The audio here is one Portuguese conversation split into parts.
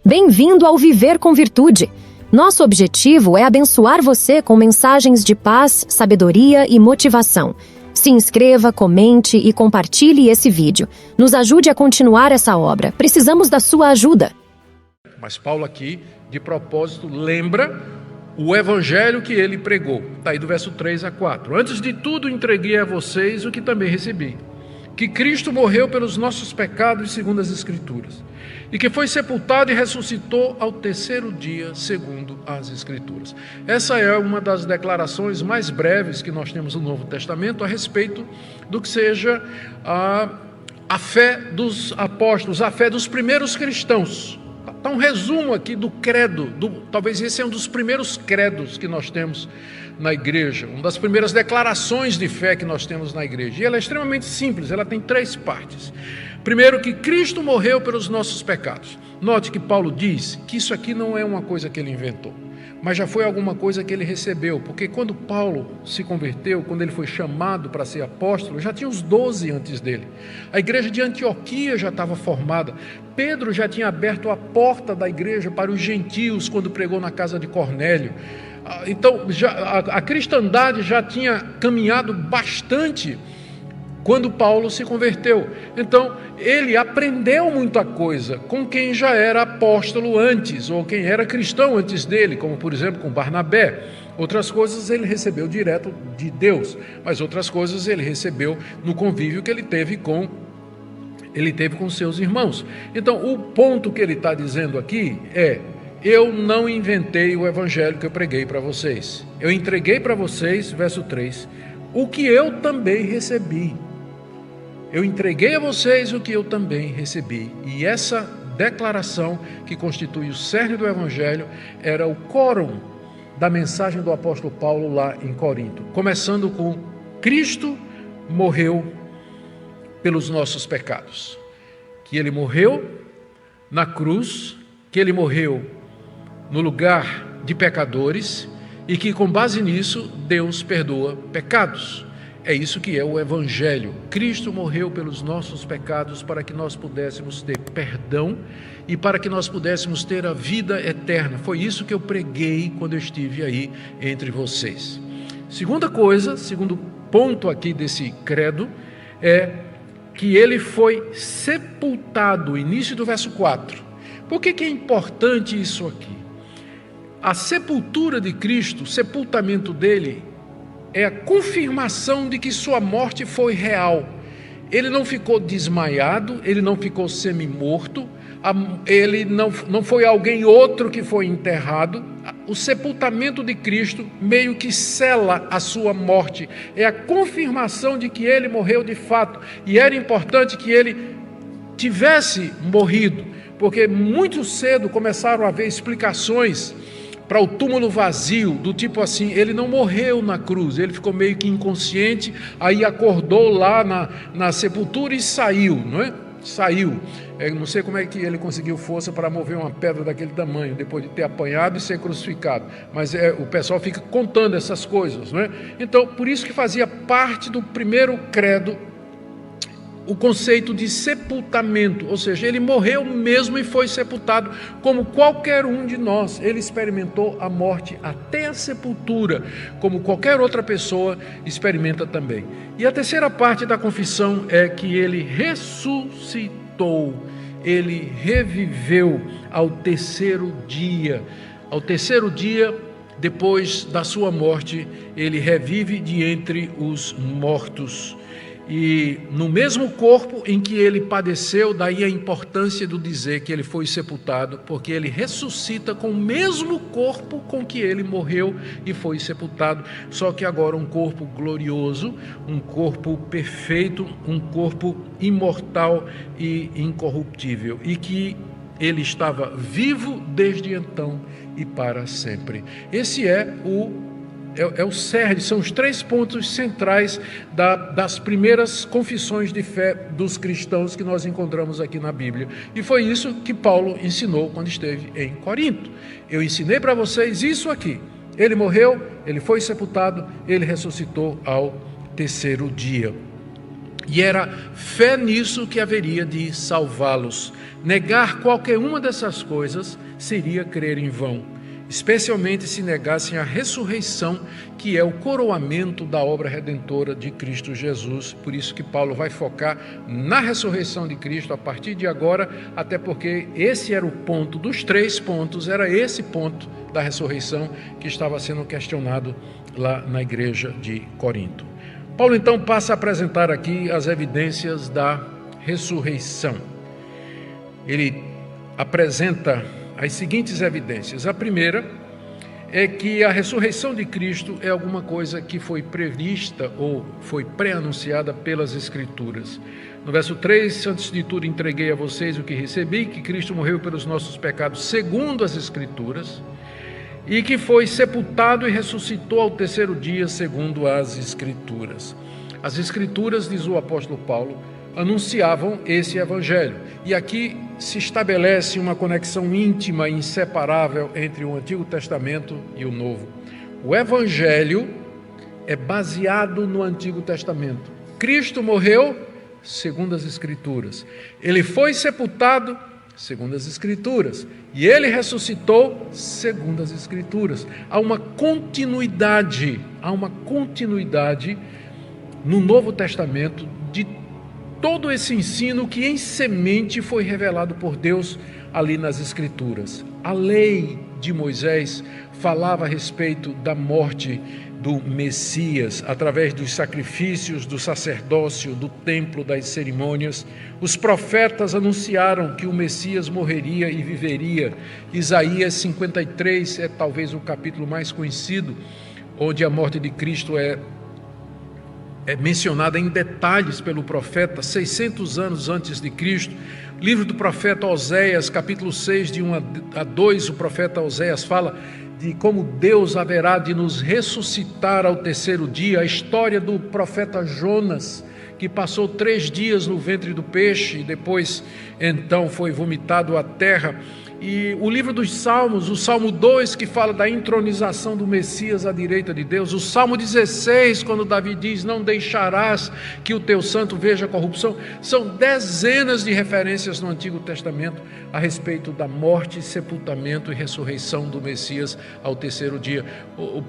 Bem-vindo ao Viver com Virtude. Nosso objetivo é abençoar você com mensagens de paz, sabedoria e motivação. Se inscreva, comente e compartilhe esse vídeo. Nos ajude a continuar essa obra. Precisamos da sua ajuda. Mas Paulo aqui, de propósito, lembra o evangelho que ele pregou. Está aí do verso 3 a 4. Antes de tudo, entreguei a vocês o que também recebi. Que Cristo morreu pelos nossos pecados, segundo as Escrituras. E que foi sepultado e ressuscitou ao terceiro dia, segundo as Escrituras. Essa é uma das declarações mais breves que nós temos no Novo Testamento a respeito do que seja a fé dos apóstolos, a fé dos primeiros cristãos. Está um resumo aqui do credo, talvez esse é um dos primeiros credos que nós temos na igreja, uma das primeiras declarações de fé que nós temos na igreja. E ela é extremamente simples, ela tem 3 partes. Primeiro, que Cristo morreu pelos nossos pecados. Note que Paulo diz que isso aqui não é uma coisa que ele inventou, mas já foi alguma coisa que ele recebeu, porque quando Paulo se converteu, quando ele foi chamado para ser apóstolo, já tinha os 12 antes dele. A igreja de Antioquia já estava formada. Pedro já tinha aberto a porta da igreja para os gentios quando pregou na casa de Cornélio. Então, a cristandade já tinha caminhado bastante quando Paulo se converteu. Então, ele aprendeu muita coisa com quem já era apóstolo antes, ou quem era cristão antes dele, como por exemplo com Barnabé. Outras coisas ele recebeu direto de Deus, mas outras coisas ele recebeu no convívio que ele teve com seus irmãos. Então, o ponto que ele está dizendo aqui é: eu não inventei o evangelho que eu preguei para vocês. Eu entreguei para vocês, verso 3, o que eu também recebi. Eu entreguei a vocês o que eu também recebi. E essa declaração, que constitui o cerne do evangelho, era o quórum da mensagem do apóstolo Paulo lá em Corinto. Começando com: Cristo morreu pelos nossos pecados. Que ele morreu na cruz, que ele morreu no lugar de pecadores e que com base nisso Deus perdoa pecados. É isso que é o evangelho. Cristo morreu pelos nossos pecados para que nós pudéssemos ter perdão e para que nós pudéssemos ter a vida eterna. Foi isso que eu preguei quando eu estive aí entre vocês. Segunda coisa, segundo ponto aqui desse credo, é que ele foi sepultado, início do verso 4. Por que é importante isso aqui? A sepultura de Cristo, o sepultamento dele, é a confirmação de que sua morte foi real. Ele não ficou desmaiado, ele não ficou semi-morto, ele não foi alguém outro que foi enterrado. O sepultamento de Cristo meio que sela a sua morte. É a confirmação de que ele morreu de fato. E era importante que ele tivesse morrido, porque muito cedo começaram a haver explicações para o túmulo vazio, do tipo assim: ele não morreu na cruz, ele ficou meio que inconsciente, aí acordou lá na sepultura e saiu, não é? Saiu. Não sei como é que ele conseguiu força para mover uma pedra daquele tamanho, depois de ter apanhado e ser crucificado, mas o pessoal fica contando essas coisas, não é? Então, por isso que fazia parte do primeiro credo o conceito de sepultamento, ou seja, ele morreu mesmo e foi sepultado como qualquer um de nós. Ele experimentou a morte até a sepultura, como qualquer outra pessoa experimenta também. E a terceira parte da confissão é que ele ressuscitou, ele reviveu ao terceiro dia. Ao terceiro dia, depois da sua morte, ele revive de entre os mortos. E no mesmo corpo em que ele padeceu, daí a importância do dizer que ele foi sepultado, porque ele ressuscita com o mesmo corpo com que ele morreu e foi sepultado, só que agora um corpo glorioso, um corpo perfeito, um corpo imortal e incorruptível, e que ele estava vivo desde então e para sempre. Esse é o cerne, são os 3 pontos centrais das primeiras confissões de fé dos cristãos que nós encontramos aqui na Bíblia. E foi isso que Paulo ensinou quando esteve em Corinto. Eu ensinei para vocês isso aqui. Ele morreu, ele foi sepultado, ele ressuscitou ao terceiro dia. E era fé nisso que haveria de salvá-los. Negar qualquer uma dessas coisas seria crer em vão, especialmente se negassem a ressurreição, que é o coroamento da obra redentora de Cristo Jesus. Por isso que Paulo vai focar na ressurreição de Cristo a partir de agora, até porque esse era o ponto dos 3 pontos, era esse ponto da ressurreição que estava sendo questionado lá na igreja de Corinto. Paulo então passa a apresentar aqui as evidências da ressurreição. Ele apresenta as seguintes evidências. A primeira é que a ressurreição de Cristo é alguma coisa que foi prevista ou foi pré-anunciada pelas Escrituras. No verso 3, antes de tudo entreguei a vocês o que recebi, que Cristo morreu pelos nossos pecados segundo as Escrituras, e que foi sepultado e ressuscitou ao 3º dia segundo as Escrituras. As Escrituras, diz o apóstolo Paulo, anunciavam esse evangelho. E aqui se estabelece uma conexão íntima e inseparável entre o Antigo Testamento e o Novo. O evangelho é baseado no Antigo Testamento. Cristo morreu segundo as Escrituras. Ele foi sepultado segundo as Escrituras. E ele ressuscitou segundo as Escrituras. Há uma continuidade no Novo Testamento de todo esse ensino que em semente foi revelado por Deus ali nas Escrituras. A lei de Moisés falava a respeito da morte do Messias, através dos sacrifícios, do sacerdócio, do templo, das cerimônias. Os profetas anunciaram que o Messias morreria e viveria. Isaías 53 é talvez o capítulo mais conhecido, onde a morte de Cristo é mencionada em detalhes pelo profeta, 600 anos antes de Cristo. Livro do profeta Oséias, capítulo 6, de 1 a 2, o profeta Oséias fala de como Deus haverá de nos ressuscitar ao 3º dia. A história do profeta Jonas, que passou 3 dias no ventre do peixe e depois então foi vomitado à terra. E o livro dos Salmos, o Salmo 2, que fala da entronização do Messias à direita de Deus. O Salmo 16, quando Davi diz, não deixarás que o teu santo veja corrupção. São dezenas de referências no Antigo Testamento a respeito da morte, sepultamento e ressurreição do Messias ao 3º dia. O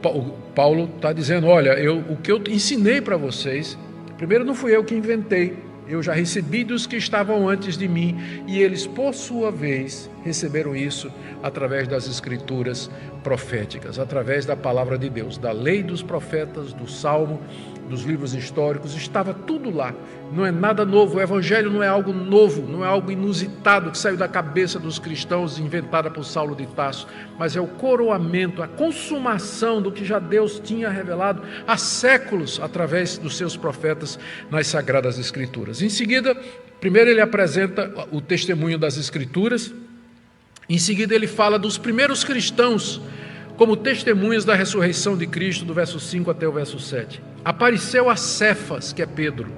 Paulo está dizendo, olha, o que eu ensinei para vocês, primeiro não fui eu que inventei, eu já recebi dos que estavam antes de mim, e eles, por sua vez, receberam isso através das Escrituras proféticas, através da palavra de Deus, da lei dos profetas, do Salmo, dos livros históricos, estava tudo lá. Não é nada novo, o Evangelho não é algo novo, não é algo inusitado que saiu da cabeça dos cristãos, inventada por Saulo de Tarso, mas é o coroamento, a consumação do que já Deus tinha revelado há séculos através dos seus profetas nas Sagradas Escrituras. Em seguida, primeiro ele apresenta o testemunho das Escrituras, em seguida ele fala dos primeiros cristãos como testemunhas da ressurreição de Cristo, do verso 5 até o verso 7. Apareceu a Cefas, que é Pedro,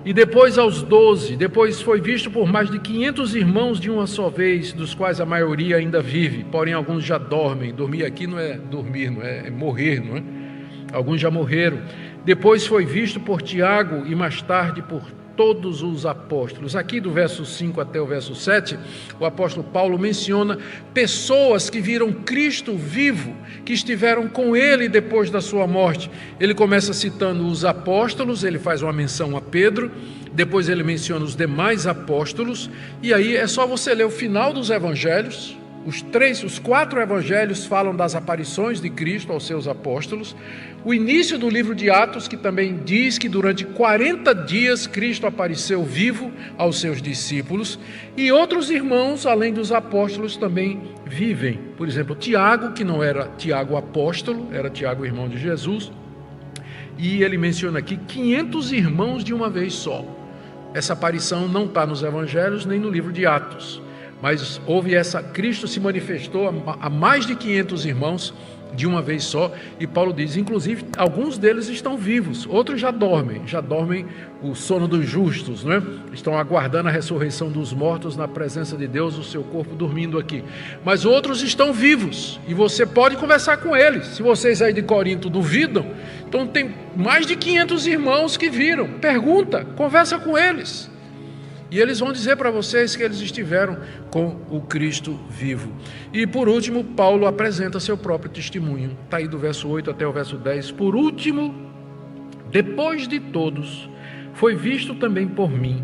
e depois aos 12, depois foi visto por mais de 500 irmãos de uma só vez, dos quais a maioria ainda vive, porém alguns já dormem. Dormir aqui não é dormir, não é morrer, não é? Alguns já morreram. Depois foi visto por Tiago e mais tarde por todos os apóstolos. Aqui do verso 5 até o verso 7, o apóstolo Paulo menciona pessoas que viram Cristo vivo, que estiveram com ele depois da sua morte. Ele começa citando os apóstolos, ele faz uma menção a Pedro, depois ele menciona os demais apóstolos, e aí é só você ler o final dos evangelhos. Os 4 evangelhos falam das aparições de Cristo aos seus apóstolos. O início do livro de Atos, que também diz que durante 40 dias Cristo apareceu vivo aos seus discípulos. E outros irmãos, além dos apóstolos, também vivem. Por exemplo, Tiago, que não era Tiago apóstolo, era Tiago irmão de Jesus. E ele menciona aqui 500 irmãos de uma vez só. Essa aparição não está nos evangelhos nem no livro de Atos. Mas Cristo se manifestou a mais de 500 irmãos de uma vez só, e Paulo diz, inclusive, alguns deles estão vivos, outros já dormem o sono dos justos, não é? Estão aguardando a ressurreição dos mortos na presença de Deus, o seu corpo dormindo aqui. Mas outros estão vivos, e você pode conversar com eles. Se vocês aí de Corinto duvidam Então tem mais de 500 irmãos que viram. Pergunta, conversa com eles. E eles vão dizer para vocês que eles estiveram com o Cristo vivo. E por último, Paulo apresenta seu próprio testemunho. Está aí do verso 8 até o verso 10. Por último, depois de todos, foi visto também por mim,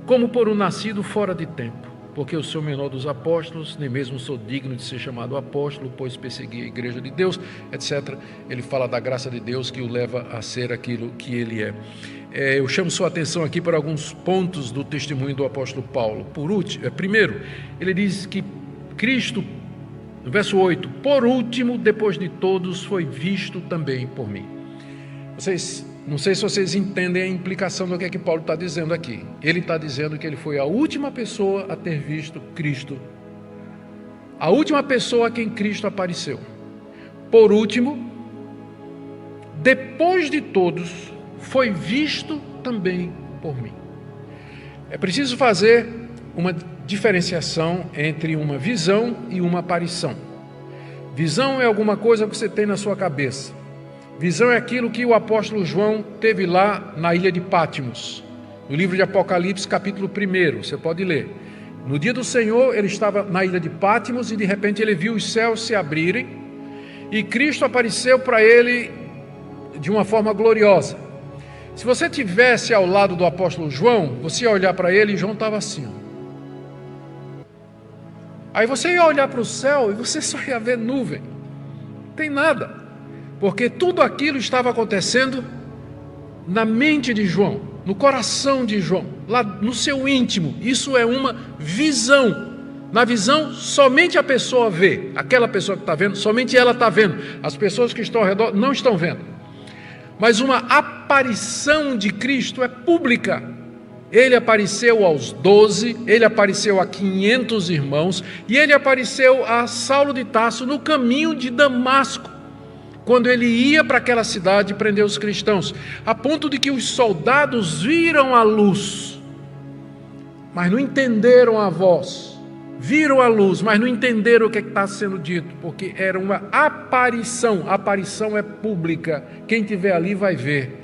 como por um nascido fora de tempo. Porque eu sou o menor dos apóstolos, nem mesmo sou digno de ser chamado apóstolo, pois persegui a igreja de Deus, etc. Ele fala da graça de Deus que o leva a ser aquilo que ele é. Eu chamo sua atenção aqui para alguns pontos do testemunho do apóstolo Paulo. Primeiro, ele diz que Cristo, no verso 8, por último, depois de todos, foi visto também por mim. Não sei se vocês entendem a implicação do que é que Paulo está dizendo aqui. Ele está dizendo que ele foi a última pessoa a ter visto Cristo. A última pessoa a quem Cristo apareceu. Por último, depois de todos, foi visto também por mim. É preciso fazer uma diferenciação entre uma visão e uma aparição. Visão é alguma coisa que você tem na sua cabeça. Visão é aquilo que o apóstolo João teve lá na ilha de Patmos, no livro de Apocalipse, capítulo 1, você pode ler. No dia do Senhor, ele estava na ilha de Patmos e de repente ele viu os céus se abrirem e Cristo apareceu para ele de uma forma gloriosa. Se você estivesse ao lado do apóstolo João, você ia olhar para ele e João estava assim. Aí você ia olhar para o céu e você só ia ver nuvem, não tem nada. Porque tudo aquilo estava acontecendo na mente de João, no coração de João, lá no seu íntimo. Isso é uma visão. Na visão, somente a pessoa vê. Aquela pessoa que está vendo, somente ela está vendo. As pessoas que estão ao redor não estão vendo. Mas uma aparição de Cristo é pública. Ele apareceu aos 12, ele apareceu a 500 irmãos, e ele apareceu a Saulo de Tarso no caminho de Damasco, quando ele ia para aquela cidade prender os cristãos, a ponto de que os soldados viram a luz, mas não entenderam a voz, viram a luz, mas não entenderam o que está sendo dito, porque era uma aparição. A aparição é pública, quem estiver ali vai ver.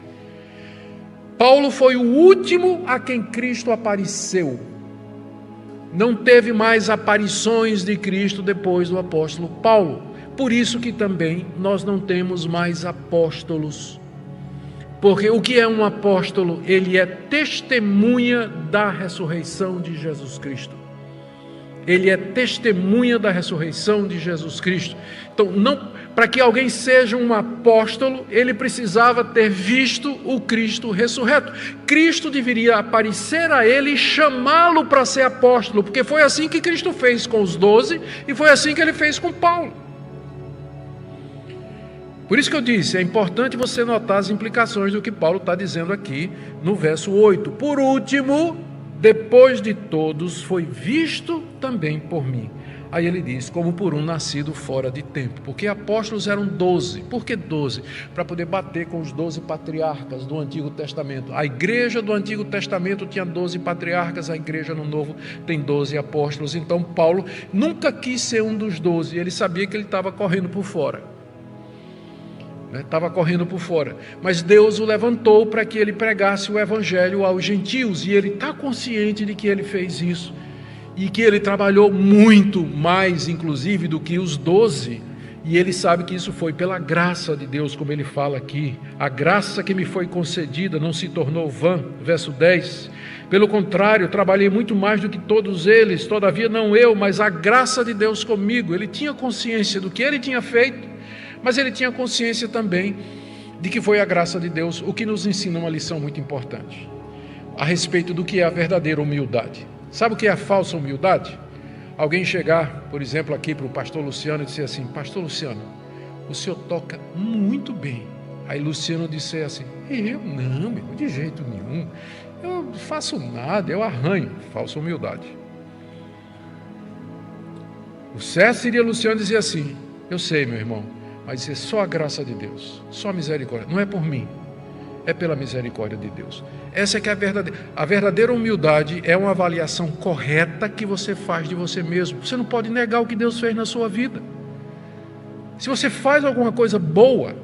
Paulo foi o último a quem Cristo apareceu. Não teve mais aparições de Cristo depois do apóstolo Paulo. Por isso que também nós não temos mais apóstolos. Porque o que é um apóstolo? Ele é testemunha da ressurreição de Jesus Cristo. Ele é testemunha da ressurreição de Jesus Cristo. Então, para que alguém seja um apóstolo, ele precisava ter visto o Cristo ressurreto. Cristo deveria aparecer a ele e chamá-lo para ser apóstolo, porque foi assim que Cristo fez com os 12 e foi assim que ele fez com Paulo. Por isso que eu disse, é importante você notar as implicações do que Paulo está dizendo aqui no verso 8. Por último, depois de todos, foi visto também por mim. Aí ele diz, como por um nascido fora de tempo. Porque apóstolos eram 12. Por que 12? Para poder bater com os 12 patriarcas do Antigo Testamento. A igreja do Antigo Testamento tinha 12 patriarcas, a igreja no Novo tem 12 apóstolos. Então Paulo nunca quis ser um dos 12. Ele sabia que ele estava correndo por fora. Estava correndo por fora, mas Deus o levantou para que ele pregasse o evangelho aos gentios, e ele está consciente de que ele fez isso, e que ele trabalhou muito mais, inclusive, do que os 12, e ele sabe que isso foi pela graça de Deus, como ele fala aqui. A graça que me foi concedida não se tornou vã, verso 10, pelo contrário, trabalhei muito mais do que todos eles, todavia não eu, mas a graça de Deus comigo. Ele tinha consciência do que ele tinha feito, mas ele tinha consciência também de que foi a graça de Deus, o que nos ensina uma lição muito importante a respeito do que é a verdadeira humildade. Sabe o que é a falsa humildade? Alguém chegar, por exemplo, aqui para o pastor Luciano e dizer assim: pastor Luciano, o senhor toca muito bem. Aí Luciano disser assim: eu não, de jeito nenhum, eu não faço nada, eu arranho. Falsa humildade. O certo seria Luciano dizer assim: eu sei, meu irmão, mas é só a graça de Deus, só a misericórdia, não é por mim, é pela misericórdia de Deus. Essa é que é a verdadeira humildade, é uma avaliação correta que você faz de você mesmo. Você não pode negar o que Deus fez na sua vida. Se você faz alguma coisa boa,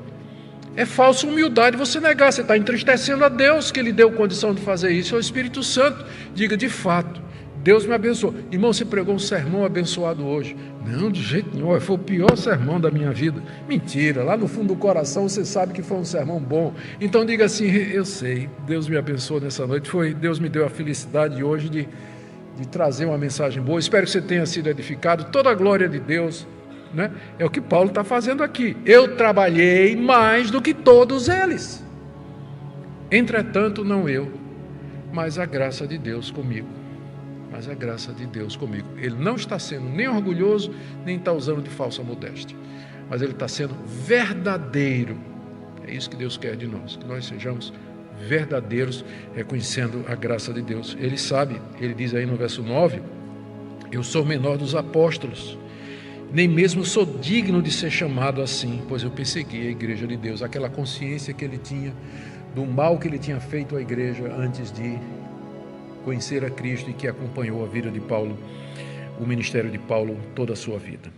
É falsa humildade você negar, você está entristecendo a Deus que lhe deu condição de fazer isso, é o Espírito Santo. Diga, de fato, Deus me abençoou. Irmão, você pregou um sermão abençoado hoje. Não, de jeito nenhum, foi o pior sermão da minha vida. Mentira, lá no fundo do coração você sabe que foi um sermão bom. Então diga assim, eu sei, Deus me abençoou nessa noite, Deus me deu a felicidade hoje de trazer uma mensagem boa. Espero que você tenha sido edificado, toda a glória de Deus. Né? É o que Paulo está fazendo aqui. Eu trabalhei mais do que todos eles. Entretanto, não eu, mas a graça de Deus comigo. Mas a graça de Deus comigo. Ele não está sendo nem orgulhoso, nem está usando de falsa modéstia. Mas ele está sendo verdadeiro. É isso que Deus quer de nós, que nós sejamos verdadeiros, reconhecendo a graça de Deus. Ele sabe, ele diz aí no verso 9, eu sou o menor dos apóstolos. Nem mesmo sou digno de ser chamado assim, pois eu persegui a igreja de Deus. Aquela consciência que ele tinha do mal que ele tinha feito à igreja antes de conhecer a Cristo e que acompanhou a vida de Paulo, o ministério de Paulo, toda a sua vida.